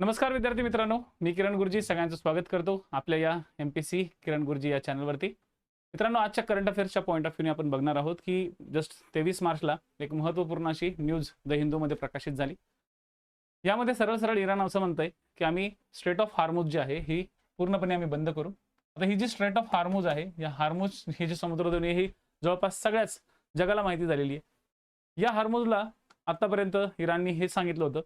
नमस्कार विद्यार्थी मित्रांनो, मी किरण गुरुजी सगळ्यांचं स्वागत करतो आपल्या या MPC किरण गुरुजी या चॅनलवरती। मित्रांनो, आजच्या करंट अफेअर्सच्या पॉइंट ऑफ व्ह्यूने आपण बघणार आहोत की जस्ट 23 मार्चला एक महत्त्वपूर्ण अशी न्यूज द हिंदूमध्ये प्रकाशित झाली। यामध्ये सरळ सरळ इराण असं म्हणतंय की आम्ही स्ट्रेट ऑफ हार्मुज जे आहे ही पूर्णपणे आम्ही बंद करू। आता ही जी स्ट्रेट ऑफ हार्मुज आहे, या हार्मुज ही जी समुद्रधुनी आहे ही जवळपास सगळ्याच जगाला माहिती झालेली आहे। या हार्मुजला आतापर्यंत इराणने हे सांगितलं होतं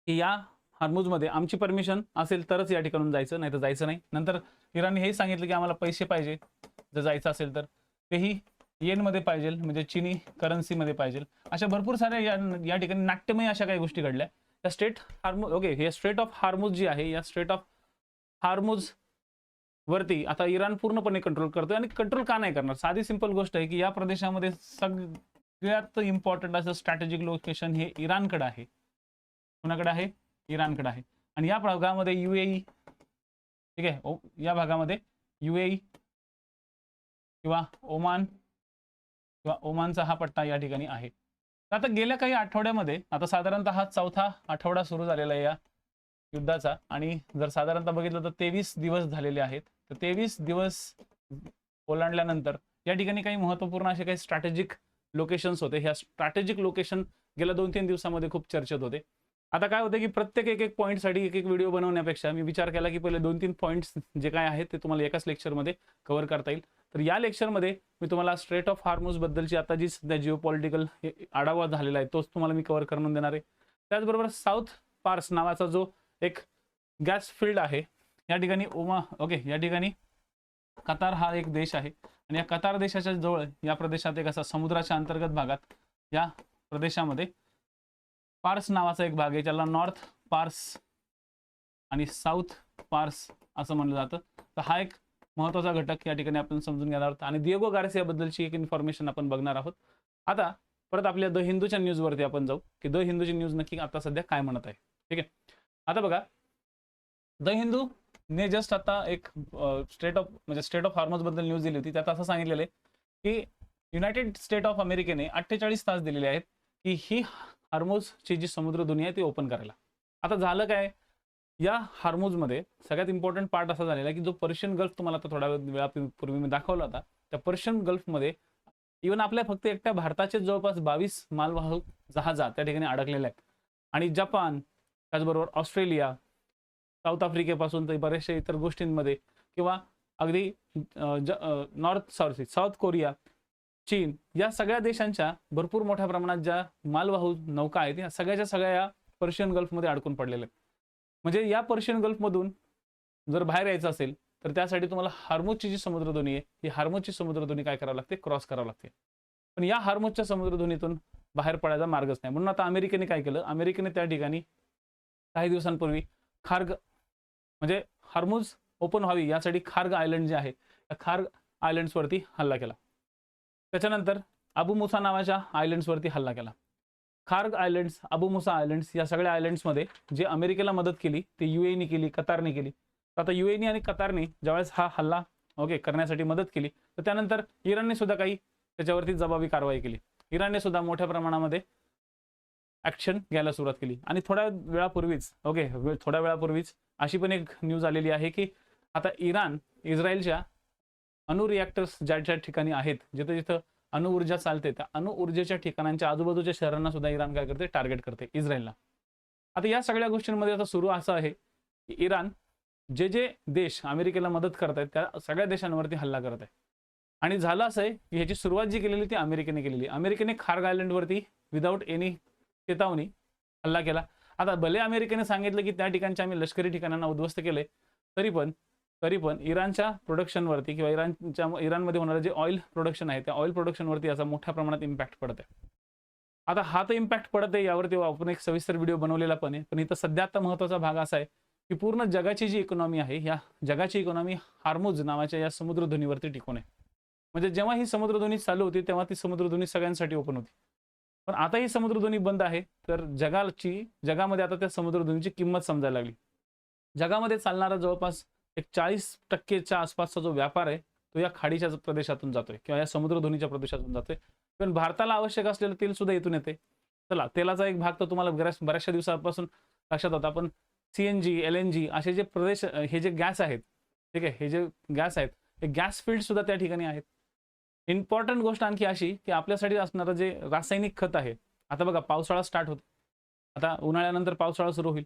की या हार्मुजमध्ये आमची परमिशन असेल तरच या ठिकाणून जायचं, नाही तर जायचं नाही। नंतर इराणने हे सांगितलं की आम्हाला पैसे पाहिजे जर जायचं असेल तर तेही येनमध्ये पाहिजे, म्हणजे चीनी करन्सीमध्ये पाहिजे। अशा भरपूर साऱ्या या ठिकाणी नाट्यमय अशा काही गोष्टी घडल्या। या स्ट्रेट हार्मुज हे स्ट्रेट ऑफ हार्मुज जी आहे, या स्ट्रेट ऑफ हार्मुज वरती आता इराण पूर्णपणे कंट्रोल करतोय। आणि कंट्रोल का नाही करणार? साधी सिंपल गोष्ट आहे की या प्रदेशामध्ये सगळ्यात इम्पॉर्टंट असं स्ट्रॅटेजिक लोकेशन हे इराणकडे आहे। कोणाकडे आहे? इराणकडे आहे। आणि या भागामध्ये UAE, ठीक आहे, या भागामध्ये UAE किंवा ओमान किंवा ओमानचा हा पट्टा या ठिकाणी आहे। तर आता गेल्या काही आठवड्यामध्ये आता साधारणतः हा चौथा आठवडा सुरू झालेला आहे या युद्धाचा। आणि जर साधारणतः बघितलं तर 23 दिवस झालेले आहेत। तर 23 दिवस ओलांडल्यानंतर या ठिकाणी काही महत्त्वपूर्ण असे काही स्ट्रॅटेजिक लोकेशन्स होते। ह्या स्ट्रॅटेजिक लोकेशन गेल्या 2-3 दिवसामध्ये खूप चर्चेत होते। आता काय होतं की प्रत्येक एक पॉईंटसाठी एक व्हिडिओ बनवण्यापेक्षा मी विचार केला की पहिले 2-3 पॉईंट्स जे काय आहेत ते तुम्हाला एकाच लेक्चरमध्ये कव्हर करता येईल। तर या लेक्चरमध्ये मी तुम्हाला स्ट्रेट ऑफ हार्मुज बद्दलची आता जी सध्या जिओपॉलिटिकल आढावा झालेला आहे तोच तुम्हाला मी कव्हर करून देणार आहे। त्याचबरोबर साऊथ पार्स नावाचा जो एक गॅस फील्ड आहे या ठिकाणी या ठिकाणी कतार हा एक देश आहे। आणि या कतार देशाच्या जवळ या प्रदेशात एक असा समुद्राच्या अंतर्गत भागात या प्रदेशामध्ये पार्स नावाचा एक भाग आहे, ज्याला नॉर्थ पार्स आणि साऊथ पार्स असं म्हणलं जातं। तर हा एक महत्त्वाचा घटक या ठिकाणी आपण समजून घेणार आहोत। आणि दिएगो गार्सिया बद्दलची एक इन्फॉर्मेशन आपण बघणार आहोत। आता परत आपल्या द हिंदूच्या न्यूजवरती आपण जाऊ की द हिंदूची न्यूज नक्की आता सध्या काय म्हणत आहे। ठीक आहे, आता बघा, द हिंदू ने जस्ट आता एक स्ट्रेट ऑफ हार्मुज बद्दल न्यूज दिली होती। त्यात असं सांगितलेलं आहे की युनायटेड स्टेट ऑफ अमेरिकेने 48 तास दिलेले आहेत की ही हार्मुजची जी समुद्रधुनी आहे ती ओपन करायला। आता झालं काय, या हार्मुजमध्ये सगळ्यात इम्पॉर्टंट पार्ट असा झालेला की जो पर्शियन गल्फ तुम्हाला आता थोड्या वेळापूर्वी मी दाखवला होता, त्या पर्शियन गल्फमध्ये इव्हन आपल्या फक्त एकट्या भारताचे जवळपास 22 मालवाहू जहाजा त्या ठिकाणी अडकलेल्या आहेत। आणि जपान, त्याचबरोबर ऑस्ट्रेलिया, साऊथ आफ्रिकेपासून तर बऱ्याचशा इतर गोष्टींमध्ये किंवा अगदी साऊथ कोरिया, चीन या सगळ्या देशांच्या भरपूर मोठ्या प्रमाणात ज्या मालवाहू नौका आहेत या सगळ्याच्या सगळ्या या पर्शियन गल्फमध्ये अडकून पडलेल्या आहेत। म्हणजे या पर्शियन गल्फमधून जर बाहेर यायचं असेल तर त्यासाठी तुम्हाला हार्मुजची जी समुद्रधुनी आहे ही हार्मुजची समुद्रधुनी काय करावं लागते? क्रॉस करावं लागते। पण या हार्मुजच्या समुद्रधुनीतून बाहेर पडायचा मार्गच नाही। म्हणून आता अमेरिकेने काय केलं, अमेरिकेने त्या ठिकाणी काही दिवसांपूर्वी खार्ग म्हणजे हार्मुज ओपन व्हावी यासाठी खार्ग आयलंड जे आहे त्या खार्ग आयलंड्सवरती हल्ला केला। त्याच्यानंतर अबू मुसा नावाच्या आयलंड्सवरती हल्ला केला। Kharg island's, Abu Musa island's या सगळ्या आयलंड्समध्ये जे अमेरिकेला मदत केली ते UAE केली, कतारने केली। तर आता UAE आणि कतारने ज्यावेळेस हा हल्ला करण्यासाठी मदत केली तर त्यानंतर इराणने सुद्धा काही त्याच्यावरती जबाबी कारवाई केली। इराणने सुद्धा मोठ्या प्रमाणामध्ये ॲक्शन घ्यायला सुरुवात केली। आणि थोड्या वेळापूर्वीच अशी पण एक न्यूज आलेली आहे की आता इराण इस्रायलच्या अणु रिॲक्टर्स ज्या ठिकाणी आहेत, जिथे जिथं अणु ऊर्जा चालते, त्या अणु ऊर्जेच्या ठिकाणांच्या आजूबाजूच्या शहरांना सुद्धा इराण काय करते? टार्गेट करते, इस्रायलला। आता या सगळ्या गोष्टींमध्ये आता सुरू असं आहे की इराण जे देश अमेरिकेला मदत करत आहेत त्या सगळ्या देशांवरती हल्ला करत आहे। आणि झालं असं आहे की ह्याची सुरुवात जी केलेली ती अमेरिकेने केलेली। अमेरिकेने खार्ग आयलंडवरती विदाऊट एनी चेतावणी हल्ला केला। आता भले अमेरिकेने सांगितलं की त्या ठिकाणच्या आम्ही लष्करी ठिकाणांना उद्ध्वस्त केले, तरी पण इराणच्या प्रोडक्शनवरती किंवा इराणमध्ये होणारे जे ऑइल प्रोडक्शन आहे त्या ऑइल प्रोडक्शनवरती याचा मोठ्या प्रमाणात इम्पॅक्ट पडत आहे। आता हा तर इम्पॅक्ट पडत आहे, यावरती आपण एक सविस्तर व्हिडिओ बनवलेला पण आहे। पण इथं सध्या आता महत्त्वाचा भाग असा आहे की पूर्ण जगाची जी इकॉनॉमी आहे, या जगाची इकॉनॉमी हार्मुज नावाच्या या समुद्रधुनीवरती टिकून आहे। म्हणजे जेव्हा ही समुद्रधुनी चालू होती तेव्हा ती समुद्रधुनी सगळ्यांसाठी ओपन होती। पण आता ही समुद्रधुनी बंद आहे तर जगामध्ये आता त्या समुद्रधुनीची किंमत समजायला लागली। जगामध्ये चालणारा जवळपास एक 40% आसपासचा जो व्यापार आहे तो या खाडीच्या प्रदेशातून जातोय किंवा या समुद्रधुनीच्या प्रदेशातून जातोय। पण भारताला आवश्यक असलेलं तेल सुद्धा इथून येते। चला, तेलाचा एक भाग तर तुम्हाला बऱ्याचशा दिवसापासून लक्षात होता, पण CNG, LNG असे जे प्रदेश, हे जे गॅस आहेत, ठीक आहे, हे जे गॅस आहेत, हे गॅस फील्ड सुद्धा त्या ठिकाणी आहेत. इम्पॉर्टंट गोष्ट आणखी अशी की आपल्यासाठी असणारं जे रासायनिक खत आहे, आता बघा पावसाळा स्टार्ट होतो, आता उन्हाळ्यानंतर पावसाळा सुरू होईल.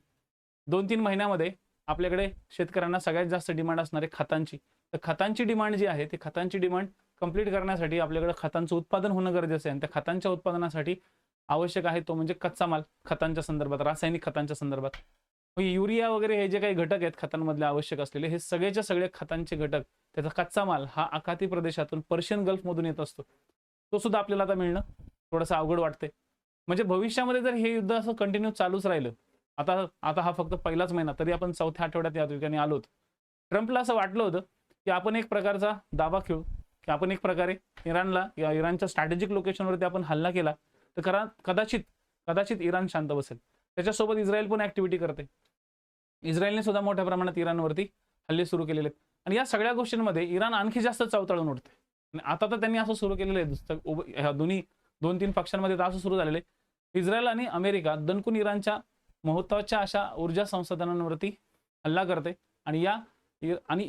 2-3 महिन्यामध्ये आपल्याकडे शेतकऱ्यांना सगळ्यात जास्त डिमांड असणार आहे खतांची. तर खतांची डिमांड जी आहे, ती खतांची डिमांड कंप्लीट करण्यासाठी आपल्याकडे खतांचं उत्पादन होणं गरजेचं आहे. आणि त्या खतांच्या उत्पादनासाठी आवश्यक आहे तो म्हणजे कच्चा माल खतांच्या संदर्भात, रासायनिक खतांच्या संदर्भात. युरिया वगैरे हे जे काही घटक आहेत खतांमधले आवश्यक असलेले, हे सगळेच्या सगळे खतांचे घटक, त्याचा कच्चा माल हा आखाती प्रदेशातून, पर्शियन गल्फमधून येत असतो. तो सुद्धा आपल्याला आता मिळणं थोडंसं अवघड वाटते. म्हणजे भविष्यामध्ये जर हे युद्ध असं कंटिन्यू चालूच राहिलं, आता आता हा फक्त पहिलाच महिना, तरी आपण 4थ्या आठवड्यात या ठिकाणी आलोत. ट्रम्पला असं वाटलं होतं की आपण एक प्रकारचा दावा खेळू, की आपण एक प्रकारे इराणला या इराणच्या स्ट्रॅटेजिक लोकेशनवरती आपण हल्ला केला तर कदाचित इराण शांत बसेल. त्याच्यासोबत इस्रायल पण ऍक्टिव्हिटी करते. इस्रायलने सुद्धा मोठ्या प्रमाणात इराणवरती हल्ले सुरू केलेले आहेत. आणि या सगळ्या गोष्टींमध्ये इराण आणखी जास्त चवताळून उठते. आणि आता तर त्यांनी असं सुरू केलेलं आहे, ह्या दोन्ही 2-3 पक्षांमध्ये तर असं सुरू झालेलं आहे, इस्रायल आणि अमेरिका दणकून इराणच्या महत्त्वाच्या अशा ऊर्जा संसाधनांवरती हल्ला करते. आणि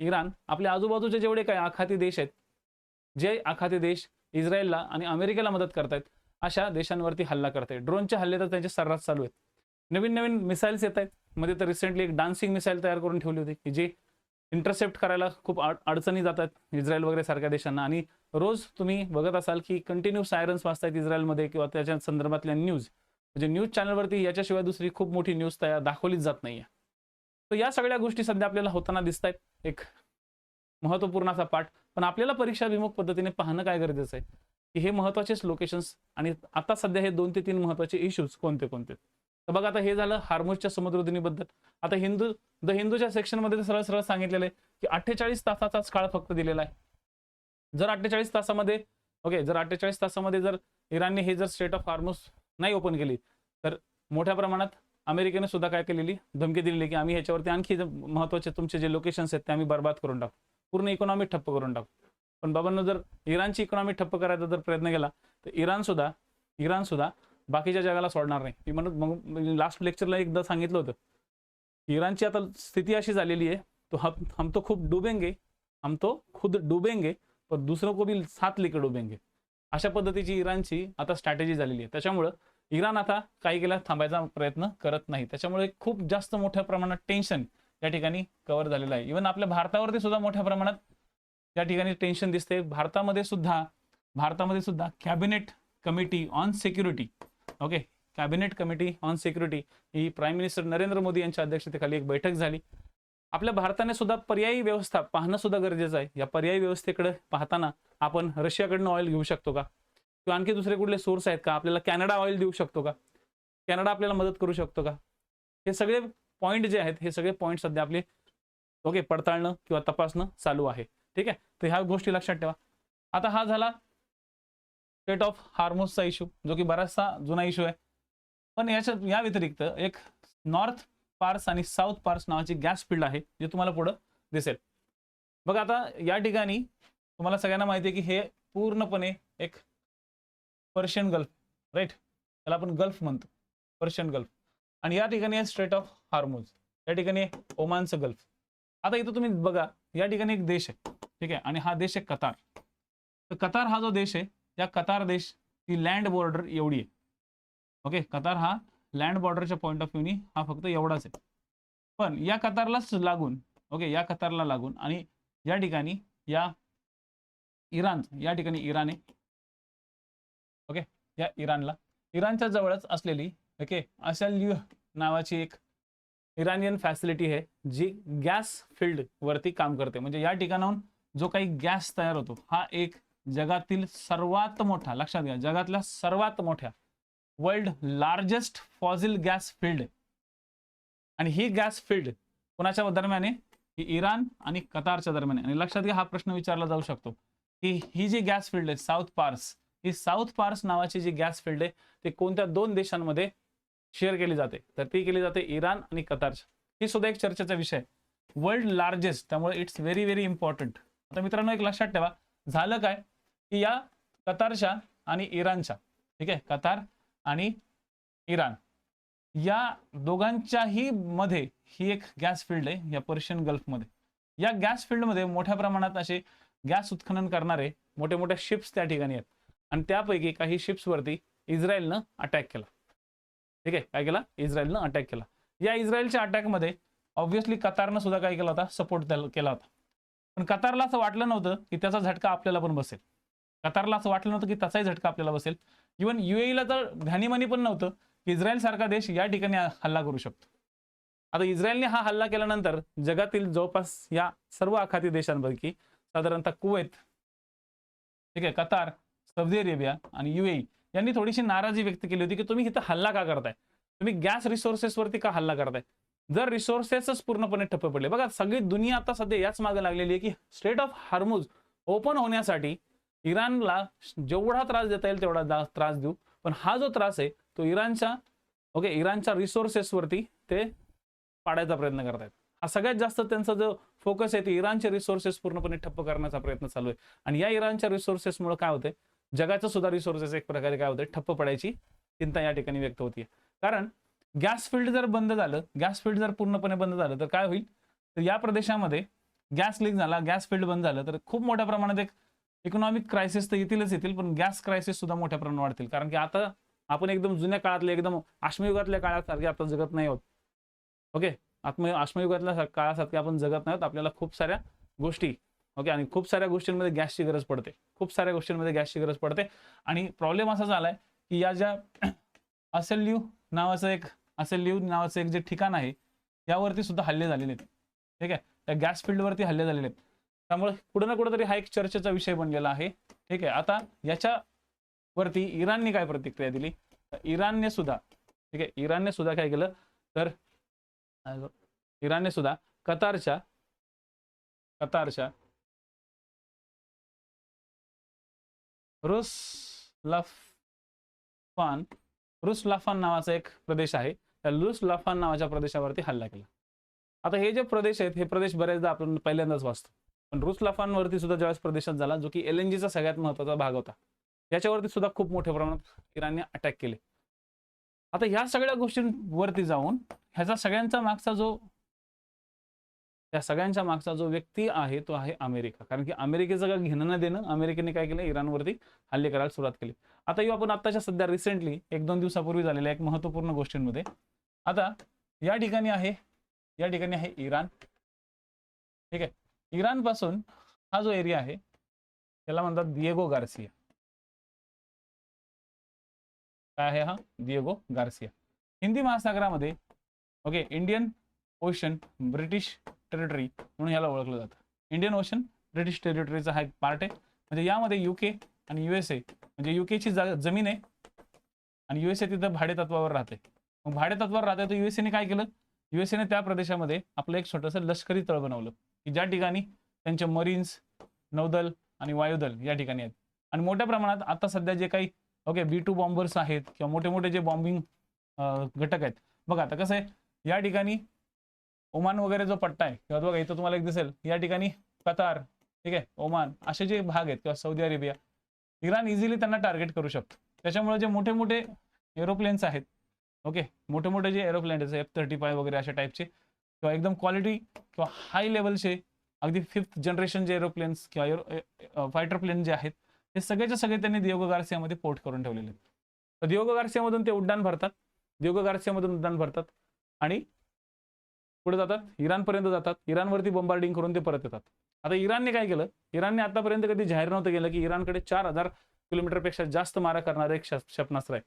इराण आपल्या आजूबाजूचे जेवढे काही आखाती देश आहेत, जे आखाती देश इस्रायलला आणि अमेरिकेला मदत करतायत, अशा देशांवरती हल्ला करते. ड्रोनचे हल्ले तर त्यांचे सर्रास चालू आहेत. नवीन नवीन मिसाईल्स येत आहेत. मध्ये तर रिसेंटली एक डान्सिंग मिसाईल तयार करून ठेवली होती की जे इंटरसेप्ट करायला खूप अडचणी जातात इस्रायल वगैरे सारख्या देशांना. आणि रोज तुम्ही बघत असाल की कंटिन्यू सायरन्स वाजतायत इस्रायलमध्ये किंवा त्याच्या संदर्भातल्या न्यूज, म्हणजे न्यूज चॅनलवरती याच्याशिवाय दुसरी खूप मोठी न्यूज तयार दाखवलीच जात नाहीये. तर या सगळ्या गोष्टी सध्या आपल्याला होताना दिसत आहेत, एक महत्त्वपूर्ण असा पाठ. पण आपल्याला परीक्षाभिमुख पद्धतीने पाहणं काय गरजेचं आहे की हे महत्त्वाचेच लोकेशन्स आणि आता सध्या हे 2 ते 3 महत्त्वाचे इश्यूज कोणते कोणते. तर बघा, आता हे झालं हार्मुजच्या समुद्रधुनीबद्दल. आता द हिंदूच्या सेक्शनमध्ये सरळ सरळ सांगितलेलं आहे की 48 तासाचाच काळ फक्त दिलेला आहे. जर 48 तासामध्ये जर 48 तासामध्ये जर इराणने हे जर स्ट्रेट ऑफ हार्मुज नाही ओपन केली, तर मोठ्या प्रमाणात अमेरिकेने सुद्धा काय केलेली धमकी दिलेली की आम्ही ह्याच्यावरती आणखी महत्त्वाचे तुमचे जे लोकेशन्स आहेत ते आम्ही बर्बाद करून टाकू, पूर्ण इकॉनॉमी ठप्प करून टाकू. पण बाबांनो, जर इराणची इकॉनॉमी ठप्प करायचा जर प्रयत्न केला तर इराण सुद्धा बाकीच्या जगाला सोडणार नाही. मी म्हणून लास्ट लेक्चरला एकदा सांगितलं होतं, इराणची आता स्थिती अशी झालेली आहे, तो हम तो खूप डुबेंगे, हम तो खुद डुबेंगे पर दुसरों को भी साथ लेकर डुबेंगे, अशा पद्धतीची इराणची आता स्ट्रॅटेजी झालेली आहे. त्याच्यामुळे इराण आता काही केला थांबायचा प्रयत्न करत नाही. त्याच्यामुळे खूप जास्त मोठ्या प्रमाणात टेन्शन या ठिकाणी कव्हर झालेलं आहे. इव्हन आपल्या भारतावरती सुद्धा मोठ्या प्रमाणात या ठिकाणी टेन्शन दिसते. भारतामध्ये सुद्धा cabinet committee on security, cabinet committee on security he prime minister Narendra Modi यांच्या अध्यक्षतेखाली एक बैठक झाली. आपल्या भारताने सुद्धा पर्यायी व्यवस्था पाहणं सुद्धा गरजेचं आहे. या पर्यायी व्यवस्थेकडे पाहताना आपण रशियाकडनं ऑइल घेऊ शकतो का, किंवा आणखी दुसरे कुठले सोर्स आहेत का, आपल्याला कॅनडा ऑइल देऊ शकतो का, कॅनडा आपल्याला मदत करू शकतो का, हे सगळे पॉईंट जे आहेत, हे सगळे पॉईंट सध्या आपले पडताळणं किंवा तपासणं चालू आहे. ठीक आहे, तर ह्या गोष्टी लक्षात ठेवा. आता हा झाला स्ट्रेट ऑफ हार्मुजचा इश्यू, जो की बराचसा जुना इश्यू आहे. पण या व्यतिरिक्त एक नॉर्थ पार्स आणि साऊथ पार्स नावाची गॅस फील्ड आहे, जे तुम्हाला पुढे दिसेल. बघा, आता या ठिकाणी तुम्हाला सगळ्यांना माहिती आहे की हे पूर्णपणे एक पर्शियन गल्फ, राईट, त्याला आपण गल्फ म्हणतो, पर्शियन गल्फ. आणि या ठिकाणी आहे स्ट्रेट ऑफ हार्मुज, या ठिकाणी ओमानचं गल्फ. आता इथं तुम्ही बघा, या ठिकाणी एक देश आहे, ठीक आहे, आणि हा देश आहे कतार. तर कतार हा जो देश आहे, या कतार देश ही लँड बॉर्डर एवढी आहे. कतार हा लँड बॉर्डरच्या पॉईंट ऑफ व्ह्यूनी हा फक्त एवढाच आहे. पण या कतारलाच लागून, या कतारला लागून आणि या ठिकाणी या इराण आहे. या इराणच्या जवळच असलेली असल्यूह नावाची एक इराणियन फॅसिलिटी आहे, जी गॅस फील्ड वरती काम करते. म्हणजे या ठिकाणाहून जो काही गॅस तयार होतो, हा एक जगातील सर्वात मोठा, लक्षात घ्या, जगातल्या सर्वात मोठ्या world largest fossil gas field आहे. आणि ही गॅस फील्ड कोणाच्या दरम्यान आहे? ही इराण आणि कतारच्या दरम्यान आहे. आणि लक्षात घ्या, हा प्रश्न विचारला जाऊ शकतो की ही जी गॅस फील्ड आहे साऊथ पार्स, ही साऊथ पार्स नावाची जी गॅस फील्ड आहे ते कोणत्या 2 देशांमध्ये शेअर केली जाते? तर ती केली जाते इराण आणि कतारच्या. ही सुद्धा एक चर्चेचा विषय आहे. वर्ल्ड लार्जेस्ट, त्यामुळे इट्स व्हेरी व्हेरी इम्पॉर्टंट. आता मित्रांनो, एक लक्षात ठेवा, झालं काय की या कतारच्या आणि इराणच्या, ठीक आहे, कतार आणि इराण या दोघांच्याही मध्ये ही एक गॅस फील्ड आहे या पर्शियन गल्फमध्ये. या गॅस फील्डमध्ये मोठ्या प्रमाणात असे गॅस उत्खनन करणारे मोठे मोठे शिप्स त्या ठिकाणी आहेत आणि त्यापैकी काही शिप्सवरती इस्रायलनं अटॅक केला. ठीक आहे, काय केला? इस्रायलनं अटॅक केला. या इस्रायलच्या अटॅकमध्ये ऑब्व्हियसली कतारनं सुद्धा काय केला होता? सपोर्ट केला होता. पण कतारला असं वाटलं नव्हतं की त्याचा झटका आपल्याला पण बसेल. कतारला असं वाटलं नव्हतं की त्याचाही झटका आपल्याला बसेल. इव्हन UAEला तर ध्यानीमनी पण नव्हतं की इस्रायल सारखा देश या ठिकाणी हल्ला करू शकतो. आता इस्रायलने हा हल्ला केल्यानंतर जगातील जवळपास या सर्व आखाती देशांपैकी साधारणतः कुवेत, ठीक आहे, कतार, सौदी अरेबिया आणि UAE यांनी थोडीशी नाराजी व्यक्त केली होती की तुम्ही इथं हल्ला का करताय? तुम्ही गॅस रिसोर्सेसवरती का हल्ला करताय? जर रिसोर्सेसच पूर्णपणे ठप्प पडले, बघा सगळी दुनिया आता सध्या याच मागे लागलेली आहे की स्ट्रेट ऑफ हार्मुज ओपन होण्यासाठी इराणला जेवढा त्रास देता येईल तेवढा त्रास देऊ, पण हा जो त्रास आहे तो इराणच्या रिसोर्सेसवरती ते पाडायचा प्रयत्न करतायत. हा सगळ्यात जास्त त्यांचा जो फोकस आहे ते इराणचे रिसोर्सेस पूर्णपणे ठप्प करण्याचा प्रयत्न चालू आहे. आणि या इराणच्या रिसोर्सेसमुळे काय होते? जगाचं सुद्धा रिसोर्सेस एक प्रकारे काय होते? ठप्प पडायची चिंता या ठिकाणी व्यक्त होती. कारण गॅस फील्ड जर बंद झालं, गॅस फील्ड जर पूर्णपणे बंद झालं तर काय होईल? तर या प्रदेशामध्ये गॅस लीक झाला, गॅस फील्ड बंद झालं तर खूप मोठ्या प्रमाणात एक इकॉनॉमिक क्रायसिस तर येतील, पण गॅस क्रायसिस सुद्धा मोठ्या प्रमाणात वाढतील. कारण की आता आपण एकदम जुन्या काळातले, एकदम अश्मयुगातल्या काळासारखे आता जगत नाही आहोत. ओके, अश्मयुगातल्या काळासारखे आपण जगत नाही आहोत. आपल्याला खूप साऱ्या गोष्टी, ओके, आणि खूप साऱ्या गोष्टींमध्ये गॅसची गरज पडते. खूप साऱ्या गोष्टींमध्ये गॅसची गरज पडते. आणि प्रॉब्लेम असा झालाय की या ज्या असेल्यू नावाचं एक जे ठिकाण आहे यावरती सुद्धा हल्ले झालेले आहेत. ठीक आहे, त्या गॅस फील्डवरती हल्ले झालेले आहेत. त्यामुळे कुठे ना कुठेतरी हा एक चर्चेचा विषय बनलेला आहे. ठीक आहे, आता याच्यावरती इराणने काय प्रतिक्रिया दिली? इराणने सुद्धा, ठीक आहे, इराणने सुद्धा काय केलं? तर इराणने सुद्धा कतारच्या रुसलाफान नावाचा एक प्रदेश आहे, त्या रुसलाफान नावाच्या प्रदेशावरती हल्ला केला. आता हे जे प्रदेश आहेत हे प्रदेश बरेचदा आपण पहिल्यांदाच वाचतो, पण रुसलाफानवरती सुद्धा ज्यावेळेस प्रदेशात झाला, जो की LNGचा सगळ्यात महत्त्वाचा भाग होता, याच्यावरती सुद्धा खूप मोठ्या प्रमाणात इराणने अटॅक केले. आता ह्या सगळ्या गोष्टींवरती जाऊन या सगळ्यांच्या मागचा जो व्यक्ती आहे तो आहे अमेरिका. कारण की अमेरिकेचं काय घेणं न देणं, अमेरिकेने काय केलं? इराणवरती हल्ले करायला सुरुवात केली. आता येऊ आपण आत्ताच्या सध्या रिसेंटली 1-2 दिवसापूर्वी झालेल्या एक महत्त्वपूर्ण गोष्टींमध्ये. आता या ठिकाणी आहे इराण. ठीक आहे, इराण पासून हा जो एरिया आहे त्याला म्हणतात दिएगो गार्सिया. काय आहे हा? Diego Garcia. हिंदी महासागरामध्ये, okay, Indian ocean British territory म्हणून याला ओळखलं जातं. इंडियन ओशन ब्रिटिश टेरिटरीचा हा एक पार्ट आहे. म्हणजे यामध्ये UK आणि USA, म्हणजे UKची जमीन आहे आणि USA तिथं भाडेतत्वावर राहते. मग भाडेतत्वावर राहते तर USAने काय केलं? USAने त्या प्रदेशामध्ये आपलं एक छोटंसं लष्करी तळ बनवलं की ज्या ठिकाणी त्यांचे मरीन्स, नौदल आणि वायुदल या ठिकाणी आहेत. आणि मोठ्या प्रमाणात आता सध्या जे काही, ओके, B2 बॉम्बर्स आहेत किंवा मोठे मोठे जे बॉम्बिंग घटक आहेत. बघा आता कसं आहे, या ठिकाणी ओमान वगैरे जो पट्टा आहे किंवा बघा इथं तुम्हाला एक दिसेल, या ठिकाणी कतार, ठीक आहे, ओमान असे जे भाग आहेत किंवा सौदी अरेबिया, इराण इझिली त्यांना टार्गेट करू शकतो. त्याच्यामुळे जे मोठे मोठे एरोप्लेन्स आहेत, ओके, मोठे मोठे जे एरोप्लेन्स आहेत F-35 वगैरे अशा टाईपचे किंवा एकदम क्वालिटी किंवा हाय लेवलचे अगदी 5th जनरेशन जे एरोप्लेन्स किंवा फायटर प्लेन जे आहेत हे सगळेचे सगळे त्यांनी दिएगो गार्सियामध्ये पोर्ट करून ठेवलेले आहेत. तर दिएगो गार्सियामधून ते उड्डाण भरतात आणि पुढे जातात, इराणपर्यंत जातात, इराणवरती बॉम्बार्डिंग करून ते परत येतात. आता इराणने काय केलं? इराणने आतापर्यंत कधी जाहीर नव्हतं केलं की इराणकडे 4000 किलोमीटरपेक्षा जास्त मारा करणारं एक क्षेपणास्त्र आहे.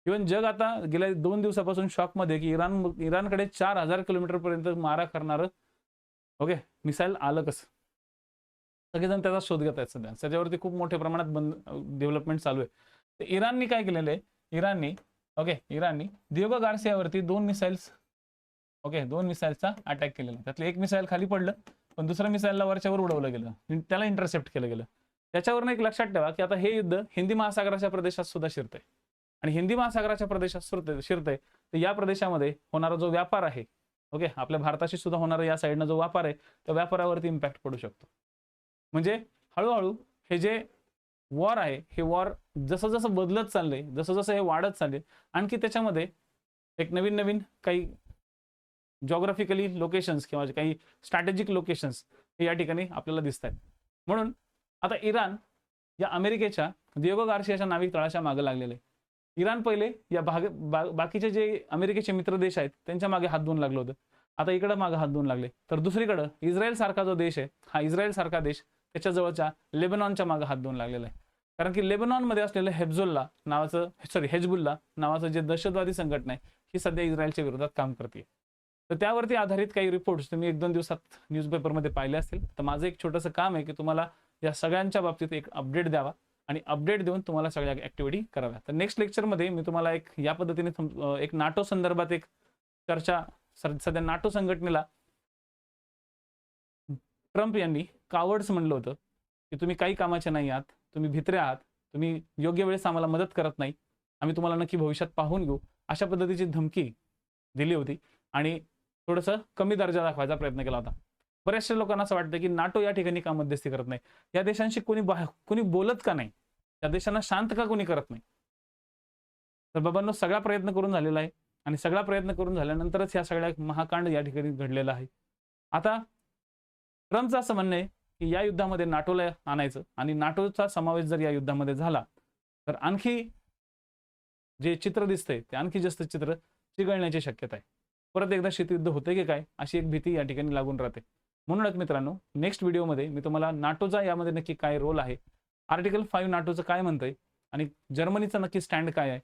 इव्हन जग आता गेल्या 2 दिवसापासून शॉकमध्ये की इराणकडे 4000 किलोमीटर पर्यंत मारा करणारं, ओके, मिसाईल आलं कसं? सगळेजण त्याचा शोध घेत आहेत सध्या. त्याच्यावरती खूप मोठ्या प्रमाणात डेव्हलपमेंट चालू आहे. तर इराणने काय केलेलं आहे? इराणनी दिएगो गार्सियावरती 2 मिसाईल्स, ओके, 2 मिसाईलचा अटॅक केलेला. त्यातलं एक मिसाईल खाली पडलं, पण दुसऱ्या मिसाईलला वरच्यावर उडवलं गेलं, त्याला इंटरसेप्ट केलं गेलं. त्याच्यावरून एक लक्षात ठेवा की आता हे युद्ध हिंदी महासागराच्या प्रदेशात सुद्धा शिरतंय आणि हिंदी महासागराच्या प्रदेशात शिरतंय तर या प्रदेशामध्ये होणारा जो व्यापार आहे, ओके, आपल्या भारताशी सुद्धा होणारा या साईडनं जो व्यापार आहे त्या व्यापारावरती इम्पॅक्ट पडू शकतो. म्हणजे हळूहळू हे जे वॉर आहे हे वॉर जसं जसं बदलत चाललंय, जसं जसं हे वाढत चालले, आणखी त्याच्यामध्ये एक नवीन नवीन काही जॉग्राफिकली लोकेशन्स किंवा काही स्ट्रॅटेजिक लोकेशन्स हे या ठिकाणी आपल्याला दिसत आहेत. म्हणून आता इराण या अमेरिकेच्या दिएगो गार्सियाच्या नाविक तळाच्या मागे लागलेलं आहे. इराण पहिले या बाकीचे जे अमेरिकेचे मित्र देश आहेत त्यांच्या मागे हात धुवून लागलं होतं. आता इकडं मागे हात धुवून लागले. तर दुसरीकडं इस्रायल सारखा जो देश आहे, हा इस्रायल सारखा देश त्याच्या जवळच्या लेबनॉनच्या मागे हात धुवून लागलेला आहे. कारण की लेबनॉनमध्ये असलेलं हेजबुल्ला नावाचं जे दहशतवादी संघटना आहे, ही सध्या इस्रायलच्या विरोधात काम करते. तर त्यावरती आधारित काही रिपोर्ट्स तुम्ही 1-2 दिवसात न्यूजपेपरमध्ये पाहिले असतील. तर माझं एक छोटंसं काम आहे की तुम्हाला या सगळ्यांच्या बाबतीत एक अपडेट द्यावा आणि अपडेट देऊन तुम्हाला सगळ्या ऍक्टिव्हिटी कराव्या. तर नेक्स्ट लेक्चरमध्ये मी तुम्हाला एक या पद्धतीने एक नाटो संदर्भात एक चर्चा, सध्या नाटो संघटनेला ट्रम्प यांनी कावर्ड्स म्हणलं होतं की तुम्ही काही कामाचे नाही आहात, तुम्ही भित्रे आहात, तुम्ही योग्य वेळेस आम्हाला मदत करत नाही, आम्ही तुम्हाला नक्की भविष्यात पाहून घेऊ, अशा पद्धतीची धमकी दिली होती आणि थोडंसं कमी दर्जा दाखवायचा प्रयत्न केला होता. बऱ्याचशा लोकांना असं वाटतं की नाटो या ठिकाणी का मध्यस्थी करत नाही, या देशांशी कोणी बोलत का नाही, त्या देशांना शांत का कोणी करत नाही. तर बाबांनो, सगळा प्रयत्न करून झालेला आहे आणि सगळा प्रयत्न करून झाल्यानंतरच या सगळ्या महाकांड या ठिकाणी घडलेला आहे. आता ट्रम्पचं असं म्हणणं आहे की या युद्धामध्ये नाटोला आणायचं आणि नाटोचा समावेश जर या युद्धामध्ये झाला तर आणखी जे चित्र दिसतंय ते आणखी जास्त चित्र चिघळण्याची शक्यता आहे. परत एकदा शीतयुद्ध होते की काय अशी एक भीती या ठिकाणी लागून राहते. म्हणूनच मित्रांनो, नेक्स्ट व्हिडिओमध्ये मी तुम्हाला नाटोचा यामध्ये नक्की काय रोल आहे, आर्टिकल 5 नाटोचं काय म्हणतंय आणि जर्मनीचा नक्की स्टँड काय आहे,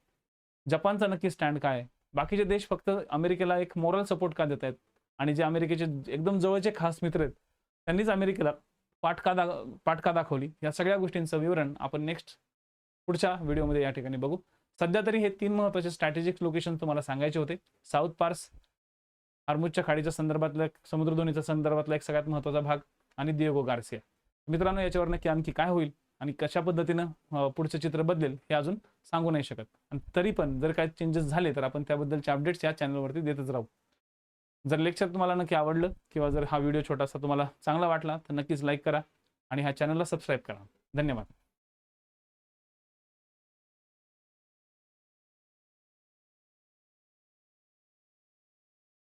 जपानचा नक्की स्टँड काय आहे, बाकीचे देश फक्त अमेरिकेला एक मोरल सपोर्ट का देत आहेत आणि जे अमेरिकेचे एकदम जवळचे खास मित्र आहेत त्यांनीच अमेरिकेला पाठका दाखवली, या सगळ्या गोष्टींचं विवरण आपण नेक्स्ट पुढच्या व्हिडिओमध्ये या ठिकाणी बघू. सध्या तरी हे 3 महत्त्वाचे स्ट्रॅटेजिक लोकेशन तुम्हाला सांगायचे होते. साऊथ पार्स, हॉर्मुझच्या खाडीच्या संदर्भातला, समुद्रधुनीच्या संदर्भातला एक सगळ्यात महत्त्वाचा भाग आणि दिएगो गार्सिया. मित्रांनो, याच्यावर नक्की आणखी काय होईल आणि कशा पद्धतीनं पुढचं चित्र बदलेल हे अजून सांगू नाही शकत. आणि तरी पण जर काही चेंजेस झाले तर आपण त्याबद्दलचे अपडेट्स या चॅनलवरती देतच राहू. जर लेक्चर तुम्हाला नक्की आवडलं किंवा जर हा व्हिडिओ छोटासा तुम्हाला चांगला वाटला तर नक्कीच लाईक करा आणि ह्या चॅनलला सबस्क्राईब करा. धन्यवाद.